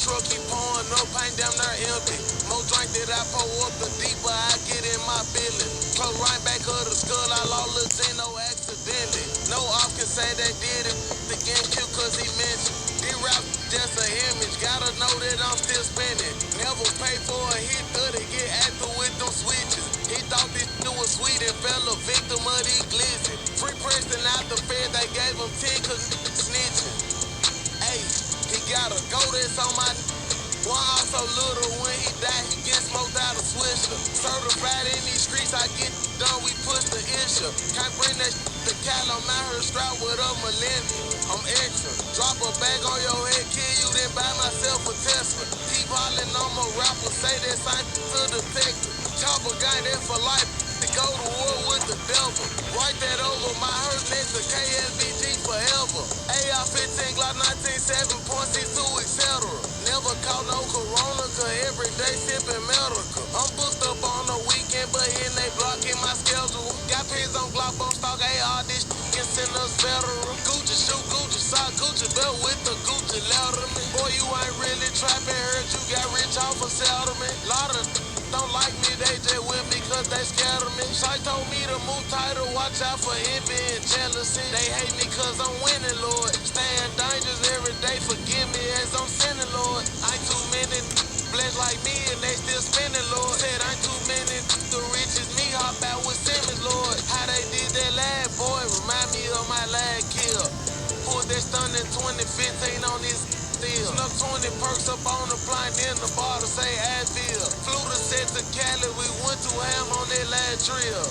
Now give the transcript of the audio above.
truck keep pouring up, ain't damn near empty. More drink that I pour up, the deeper I get in my feelings. Close right back of the skull, I lost Latino accidentally. No off can say they did it, they getting killed cause he mentioned. This rap just an image, gotta know that I'm still spinning. Never pay for a hit, 30, get active with them switches. He thought this shit was sweet and fell a victim of these glizzy. Free Preston out the fed, they gave him 10 cause snitching. Hey, he gotta go, that's on my one off so little, when he die, he get smoked out of Swisher. Certified in these streets, I get done, we push the issue. Can't bring that shit to Cal, I'm out here strapped with a millennium. I'm extra, drop a bag on your head, kill you, then buy myself a Tesla. Keep hollering on my rapper, say that sign to the detective. Chopper gang, that for life, to go to war with the devil. Write that over my hurt next to KSBG forever. AR-15, Glock 19, 7.62, etc. Never caught no corona, cause every day sipping medical. I'm booked up on the weekend, but here they blocking my schedule. Got pins on Glock, bump stock, AR, this can send us federal. Gucci shoe, Gucci sock, Gucci belt with the Gucci letterman. Boy, you ain't really trapping, heard you got rich off a settlement. Lot of don't like me, they just with me cause they scared of me. Shai told me to move tighter, watch out for envy and jealousy. They hate me cause I'm winning, Lord. Staying dangerous every day, forgive me as I'm sinning, Lord. Ain't too many blessed like me and they still spinning, Lord. Said ain't too many the rich as me, hop out with Simmons, Lord. How they did that lad, boy, remind me of my last kill. Pulled that stun in 2015 on this deal. Snuck 20 perks up on the blind in the bar to say Advil. Flew to set to Cali, we went to ham on that last drill.